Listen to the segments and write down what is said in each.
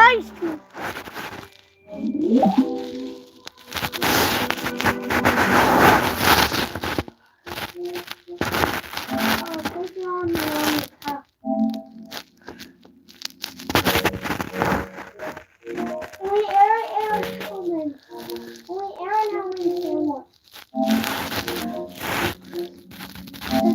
ice cream.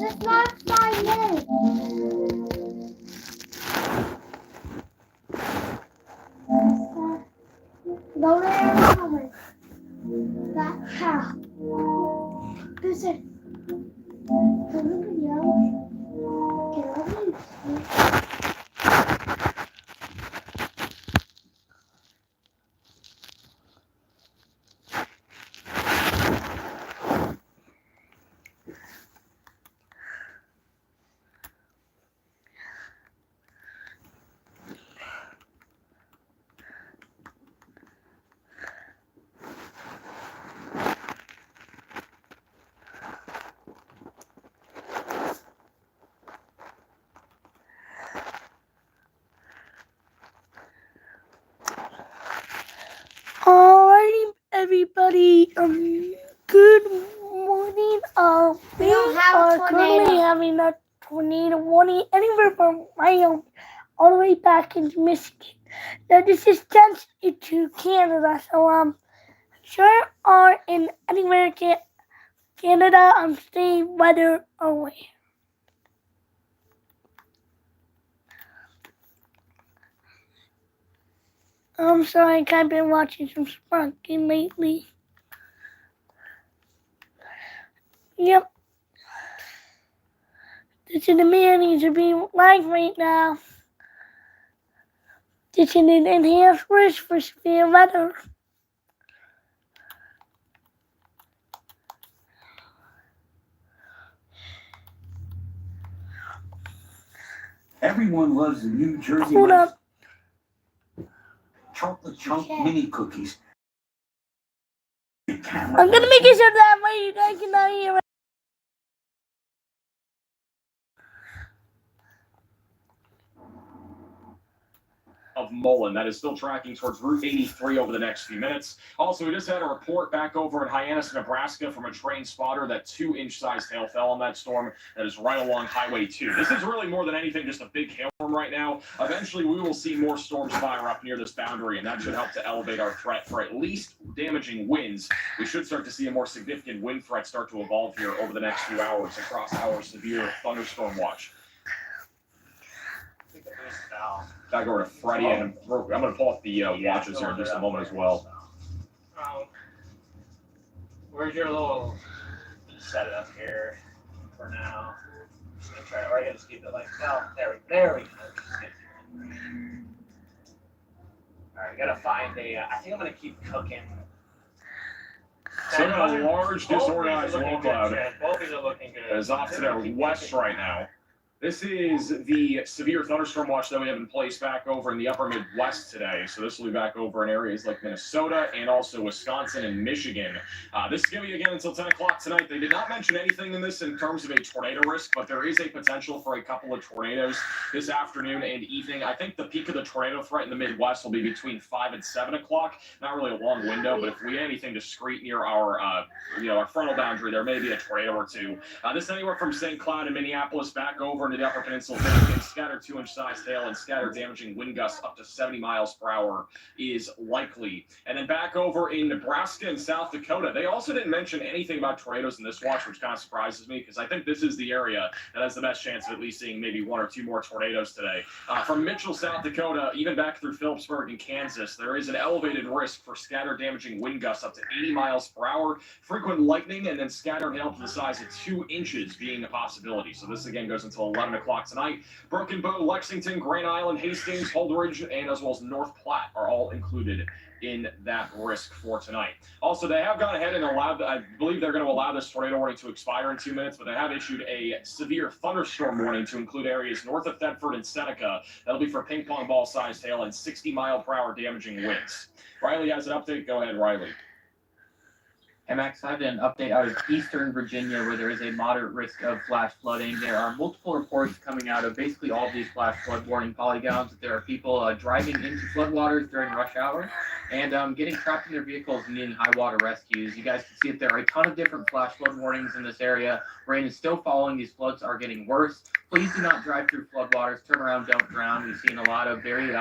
It's not 5 minutes. Go there and cover that half. This is the video. Alrighty, everybody. Good morning. We are currently having a tornado warning anywhere from Wyoming all the way back into Michigan. Now this is extends into Canada, so sure are in anywhere Canada. Stay weather away. I'm sorry, I've been watching some Spunking lately. Yep. This is the man needs to be live right now. This is an enhanced risk for severe weather. Everyone loves the New Jersey chocolate chunk mini cookies. I'm gonna make it so that way you guys cannot hear it. Of Mullen. That is still tracking towards Route 83 over the next few minutes. Also, we just had a report back over in Hyannis, Nebraska from a train spotter that 2-inch sized hail fell on that storm that is right along Highway 2. This is really more than anything just a big hail storm right now. Eventually, we will see more storms fire up near this boundary, and that should help to elevate our threat for at least damaging winds. We should start to see a more significant wind threat start to evolve here over the next few hours across our severe thunderstorm watch. Gotta go over to Freddie, and I'm going to pull up the watches here in just a moment as well. Where's your little set it up here for now? Just gonna try, or I gotta just keep it like, no, there we go. Alright, gotta find I think I'm gonna keep cooking. So a large disorganized low cloud Both are looking good. is off to their west right now. This is the severe thunderstorm watch that we have in place back over in the upper Midwest today. So this will be back over in areas like Minnesota and also Wisconsin and Michigan. This is going to be again until 10 o'clock tonight. They did not mention anything in this in terms of a tornado risk, but there is a potential for a couple of tornadoes this afternoon and evening. I think the peak of the tornado threat in the Midwest will be between 5 and 7 o'clock. Not really a long window, but if we get anything discrete near our, our frontal boundary, there may be a tornado or two. This is anywhere from St. Cloud and Minneapolis back over into the Upper Peninsula. Scattered 2-inch sized hail and scattered damaging wind gusts up to 70 miles per hour is likely. And then back over in Nebraska and South Dakota, they also didn't mention anything about tornadoes in this watch, which kind of surprises me because I think this is the area that has the best chance of at least seeing maybe 1 or 2 more tornadoes today. From Mitchell, South Dakota, even back through Phillipsburg and Kansas, there is an elevated risk for scattered damaging wind gusts up to 80 miles per hour, frequent lightning, and then scattered hail to the size of 2 inches being a possibility. So this again goes until 11 o'clock tonight. Broken Bow, Lexington, Grand Island, Hastings, Holdridge, and as well as North Platte are all included in that risk for tonight. Also, they have gone ahead and allowed, I believe they're going to allow this tornado warning to expire in 2 minutes, but they have issued a severe thunderstorm warning to include areas north of Thetford and Seneca. That'll be for ping pong ball sized hail and 60 mile per hour damaging winds. Riley has an update. Go ahead, Riley. Hey Max, I have an update out of eastern Virginia where there is a moderate risk of flash flooding. There are multiple reports coming out of basically all of these flash flood warning polygons that there are people driving into floodwaters during rush hour and getting trapped in their vehicles and needing high water rescues. You guys can see that there are a ton of different flash flood warnings in this area. Rain is still falling. These floods are getting worse. Please do not drive through floodwaters. Turn around, don't drown. We've seen a lot of very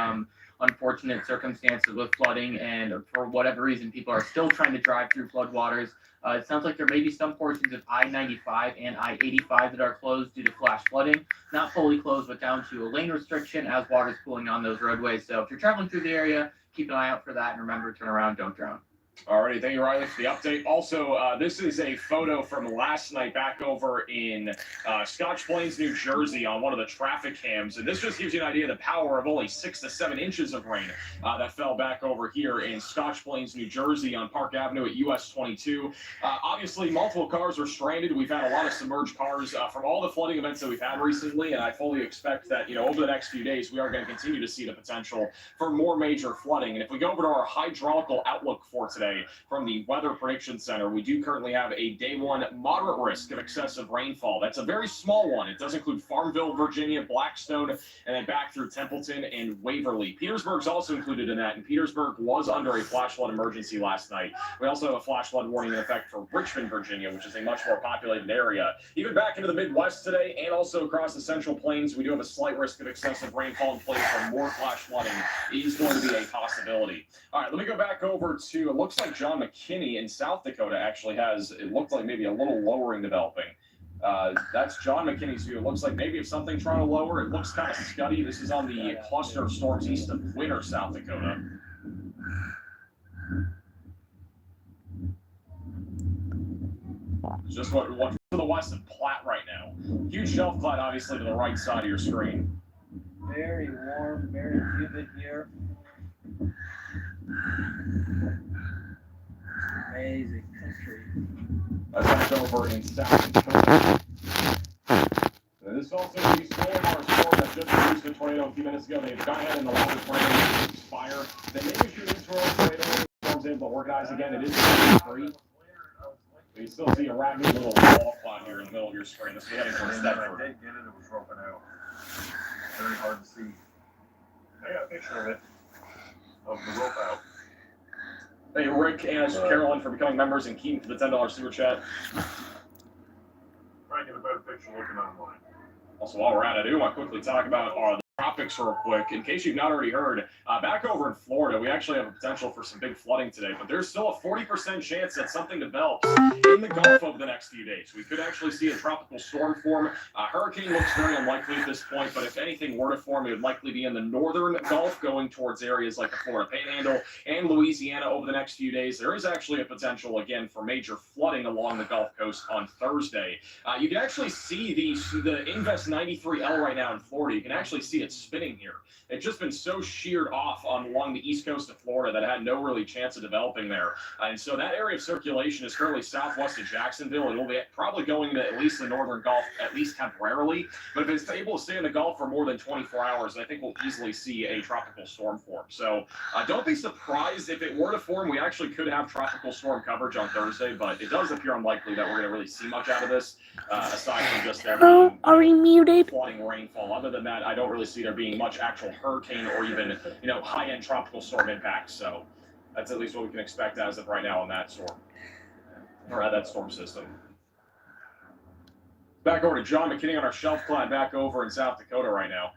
unfortunate circumstances with flooding, and for whatever reason, people are still trying to drive through floodwaters. It sounds like there may be some portions of I-95 and I-85 that are closed due to flash flooding. Not fully closed, but down to a lane restriction as water's pooling on those roadways. So if you're traveling through the area, keep an eye out for that, and remember, turn around, don't drown. Alrighty, thank you, Riley, for the update. Also, this is a photo from last night back over in Scotch Plains, New Jersey, on one of the traffic cams. And this just gives you an idea of the power of only 6 to 7 inches of rain that fell back over here in Scotch Plains, New Jersey, on Park Avenue at US 22. Obviously, multiple cars were stranded. We've had a lot of submerged cars from all the flooding events that we've had recently, and I fully expect that, over the next few days, we are going to continue to see the potential for more major flooding. And if we go over to our hydraulical outlook for today, from the Weather Prediction Center, we do currently have a day 1 moderate risk of excessive rainfall. That's a very small one. It does include Farmville, Virginia, Blackstone, and then back through Templeton and Waverly. Petersburg's also included in that, and Petersburg was under a flash flood emergency last night. We also have a flash flood warning in effect for Richmond, Virginia, which is a much more populated area. Even back into the Midwest today, and also across the Central Plains, we do have a slight risk of excessive rainfall in place, for more flash flooding is going to be a possibility. All right, let me go back over to, it looks like John McKinney in South Dakota actually has, it looked like maybe a little lowering developing. That's John McKinney's view. It looks like maybe if something trying to lower, it looks kind of scuddy. This is on the cluster of storms east of Winter, South Dakota. It's just what to the west of Platte right now. Huge shelf cloud, obviously, to the right side of your screen. Very warm, very humid here. Amazing country. That's over in South Dakota. This also is storm or storm that just produced a tornado a few minutes ago. They've gone ahead and allowed the tornado to expire. They may issue an interim tornado. Storms able to organize again. It is free. But you still see a ragged little wall cloud here in the middle of your screen. This is heading from Stedford. I did get it. It was roughing out. Very hard to see. I got a picture of it. Of the rope out. Thank you, Rick and Carolyn, for becoming members, and Keaton for the $10 super chat. Try and get a better picture looking online. Also, while we're at it, I do want to quickly talk about the tropics real quick. In case you've not already heard, back over in Florida, we actually have a potential for some big flooding today, but there's still a 40% chance that something develops in the Gulf over the next few days. We could actually see a tropical storm form. Hurricane looks very unlikely at this point, but if anything were to form, it would likely be in the northern Gulf, going towards areas like the Florida Panhandle and Louisiana over the next few days. There is actually a potential, again, for major flooding along the Gulf Coast on Thursday. You can actually see the Invest 93L right now in Florida. You can actually see it spinning here. It's just been so sheared off along the east coast of Florida that it had no really chance of developing there. And so that area of circulation is currently southwest of Jacksonville. It'll be probably going to at least the northern Gulf, at least temporarily. But if it's able to stay in the Gulf for more than 24 hours, I think we'll easily see a tropical storm form. So don't be surprised if it were to form. We actually could have tropical storm coverage on Thursday, but it does appear unlikely that we're going to really see much out of this, aside from just there being Are we muted? flooding rainfall. Other than that, I don't really see there being much actual hurricane or even, high-end tropical storm impacts. So that's at least what we can expect as of right now on that storm, or that storm system. Back over to John McKinney on our shelf cloud back over in South Dakota right now.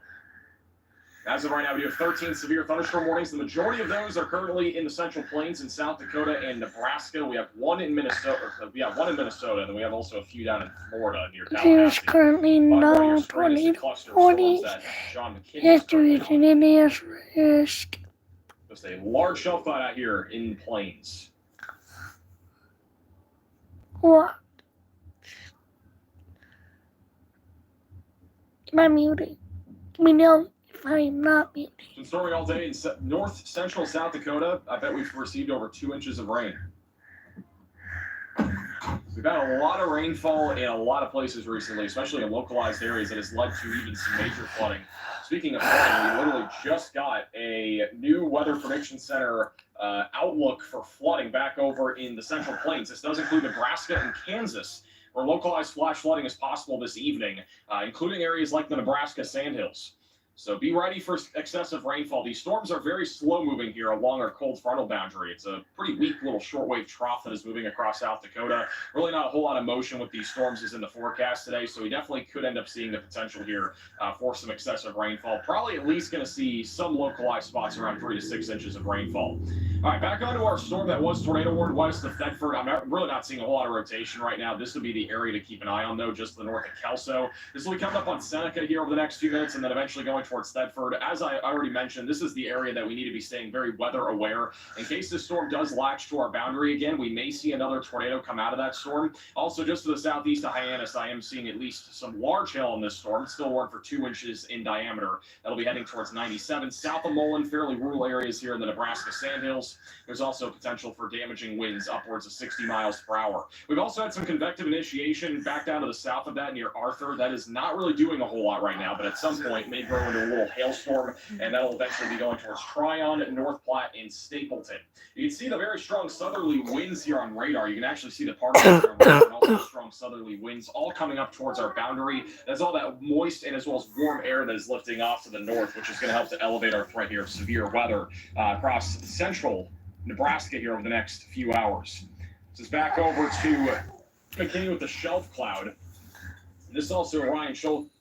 As of right now, we have 13 severe thunderstorm warnings. The majority of those are currently in the Central Plains in South Dakota and Nebraska. We have one in Minnesota. And then we have also a few down in Florida near Tallahassee. There's currently no tornado warnings. History is an India's risk. Just a large shelf cloud out here in Plains. What? Am I muted? Let me know if I'm not muted. Been storming all day in north central South Dakota. I bet we've received over 2 inches of rain. We've had a lot of rainfall in a lot of places recently, especially in localized areas, that has led to even some major flooding. Speaking of flooding, we literally just got a new Weather Prediction Center outlook for flooding back over in the Central Plains. This does include Nebraska and Kansas, where localized flash flooding is possible this evening, including areas like the Nebraska Sandhills. So be ready for excessive rainfall. These storms are very slow moving here along our cold frontal boundary. It's a pretty weak little shortwave trough that is moving across South Dakota. Really not a whole lot of motion with these storms is in the forecast today, so we definitely could end up seeing the potential here for some excessive rainfall. Probably at least going to see some localized spots around 3 to 6 inches of rainfall. All right, back onto our storm that was tornado warned west of Thetford. I'm really not seeing a whole lot of rotation right now. This would be the area to keep an eye on, though, just to the north of Kelso. This will be coming up on Seneca here over the next few minutes, and then eventually going towards Thetford. As I already mentioned, this is the area that we need to be staying very weather aware. In case this storm does latch to our boundary again, we may see another tornado come out of that storm. Also, just to the southeast of Hyannis, I am seeing at least some large hail in this storm. Still warned for 2 inches in diameter. That'll be heading towards 97. South of Mullen, fairly rural areas here in the Nebraska Sandhills. There's also potential for damaging winds upwards of 60 miles per hour. We've also had some convective initiation back down to the south of that near Arthur. That is not really doing a whole lot right now, but at some point may grow into a little hailstorm, and that'll eventually be going towards Tryon, North Platte, and Stapleton. You can see the very strong southerly winds here on radar. You can actually see the particles here on radar, and also strong southerly winds all coming up towards our boundary. That's all that moist and as well as warm air that is lifting off to the north, which is going to help to elevate our threat here of severe weather across central Nebraska here over the next few hours. This is back over to McKinney with the shelf cloud. This is also a Ryan Schultz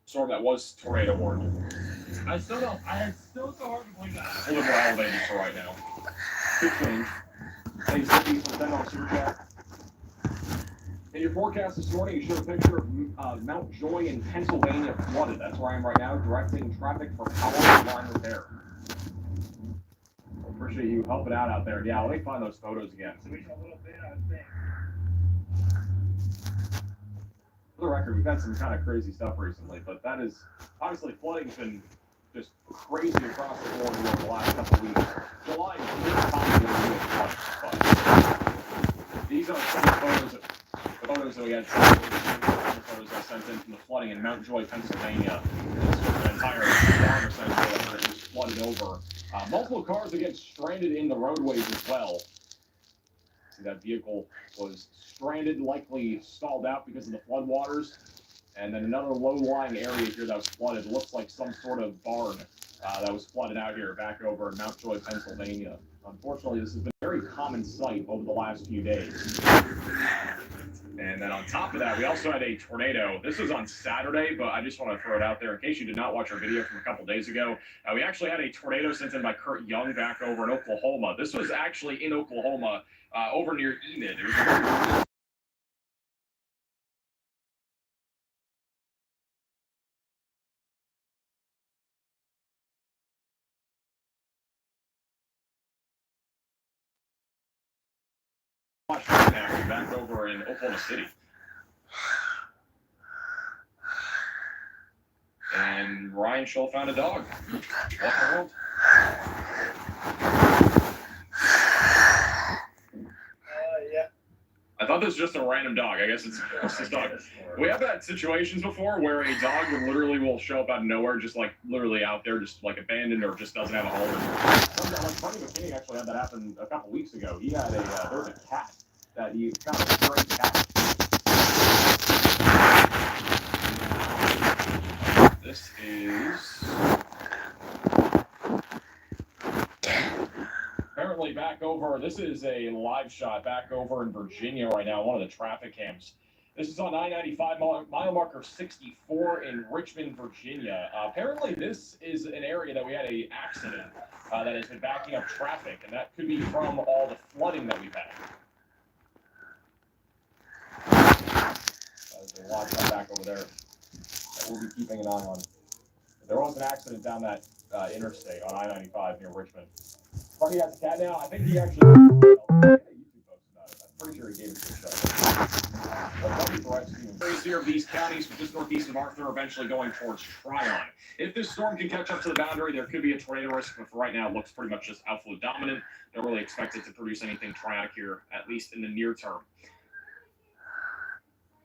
storm that was tornado warned. It's still so hard to believe that. A little more elevated for right now. Good change. Thanks, Steve, for sending on Super Chat. In your forecast this morning, you showed a picture of Mount Joy in Pennsylvania flooded. That's where I am right now, directing traffic for power line repair. Appreciate you helping out there. Yeah, let me find those photos again. So we can a little bit, I think. For the record, we've had some kind of crazy stuff recently, but that is obviously flooding's been just crazy across the board here over the last couple of weeks. July is really common but these are some of the photos that we had. Photos I sent in from the flooding in Mount Joy, Pennsylvania. An entire farm essentially that was flooded over. Multiple cars again stranded in the roadways as well. See, that vehicle was stranded, likely stalled out because of the floodwaters. And then another low-lying area here that was flooded. Looks like some sort of barn that was flooded out here back over in Mount Joy, Pennsylvania. Unfortunately, this has been a very common sight over the last few days. And then on top of that, we also had a tornado. This was on Saturday, but I just want to throw it out there in case you did not watch our video from a couple days ago. We actually had a tornado sent in by Kurt Young back over in Oklahoma. This was actually in Oklahoma, over near Enid. It was a very back over in Oklahoma City. And Ryan Scholl found a dog. What in the world? Yeah. I thought this was just a random dog. I guess it's a dog. We have had situations before where a dog literally will show up out of nowhere, just like literally out there, just like abandoned or just doesn't have a home. Like Tony McKinney actually had that happen a couple weeks ago. He had there was a cat that he found a stray cat. This is apparently back over. This is a live shot back over in Virginia right now, one of the traffic cams. This is on I-95 mile marker 64 in Richmond, Virginia. Apparently, this is an area that we had an accident that has been backing up traffic, and that could be from all the flooding that we've had. There's a lot of back over there that we'll be keeping an eye on. There was an accident down that interstate on I-95 near Richmond. Funny has a cat now. I think he actually made a YouTube post about it. I'm pretty sure he gave it to the show. Areas here of these counties, just northeast of Arthur, eventually going towards Tryon. If this storm can catch up to the boundary, there could be a tornado risk, but for right now, it looks pretty much just outflow dominant. Don't really expect it to produce anything trionic here, at least in the near term.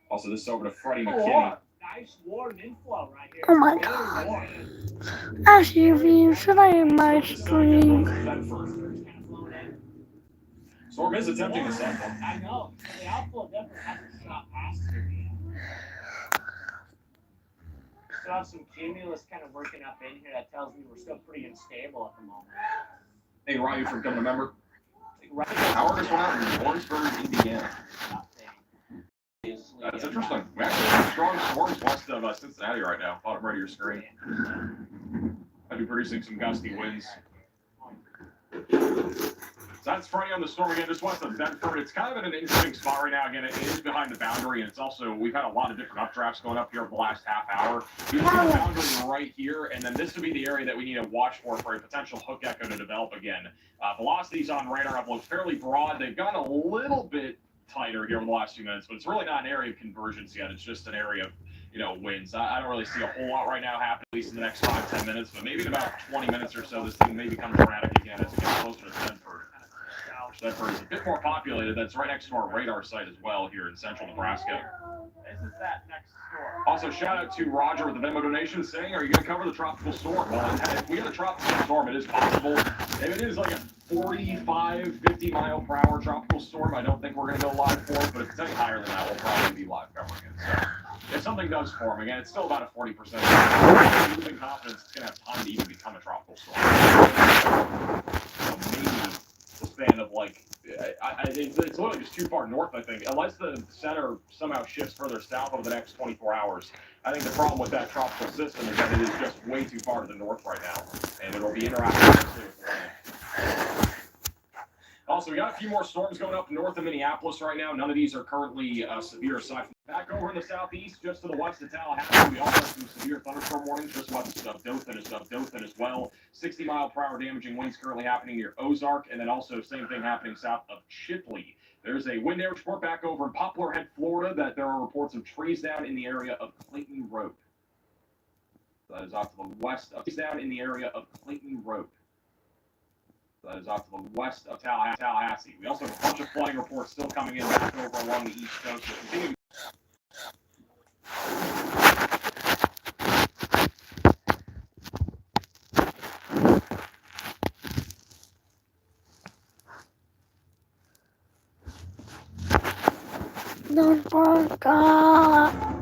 Also, this is over to Freddie McKinney. nice warm inflow right here. Oh my It's very God. warm. SUV, should I end my stream? Kind of blown in. Storm is attempting to set. I know. The outflow definitely hasn't shot past here yet. Still have some cumulus kind of working up in here that tells me we're still pretty unstable at the moment. Hey, Ryan from becoming a member. Right. Power just went out in Lawrenceburg, Indiana. That's interesting. We actually have strong storms west of Cincinnati right now. Bottom right of your screen. I'd be producing some gusty winds. So that's Freddie on the storm again, just west of Bedford. It's kind of in an interesting spot right now. Again, it is behind the boundary, and it's also, we've had a lot of different updrafts going up here over the last half hour. You can see the boundary right here, and then this would be the area that we need to watch for a potential hook echo to develop again. Velocities on radar have looked fairly broad. They've gone a little bit tighter here over the last few minutes, but it's really not an area of convergence yet. It's just an area of, winds. I don't really see a whole lot right now happen, at least in the next 5-10 minutes, but maybe in about 20 minutes or so, this thing may become erratic again as it gets closer to Bedford. Bedford is a bit more populated. That's right next to our radar site as well here in central Nebraska. This is that next storm. Also, shout out to Roger with the Venmo donation saying, are you going to cover the tropical storm? Well, if we get a tropical storm, it is possible. If it is like a 45, 50 mile per hour tropical storm, I don't think we're going to go live for it, but if it's any higher than that, we'll probably be live covering it. So, if something does form, again, it's still about a 40% chance. Losing confidence, it's going to have time to even become a tropical storm. So maybe the span of it's literally just too far north, I think. Unless the center somehow shifts further south over the next 24 hours. I think the problem with that tropical system is that it is just way too far to the north right now, and it'll be interacting with the land. Also, we got a few more storms going up north of Minneapolis right now. None of these are currently severe aside from back over in the southeast, just to the west of Tallahassee. We also have some severe thunderstorm warnings just west of Dothan as well. 60 mile per hour damaging winds currently happening near Ozark, and then also same thing happening south of Chipley. There's a wind damage report back over in Poplar Head, Florida, that there are reports of trees down in the area of Clayton Road. That is off to the west of down in the area of Clayton Road. That is off to the west of Tallahassee. We also have a bunch of flooding reports still coming in back over along the east coast. So continue. Don't forget.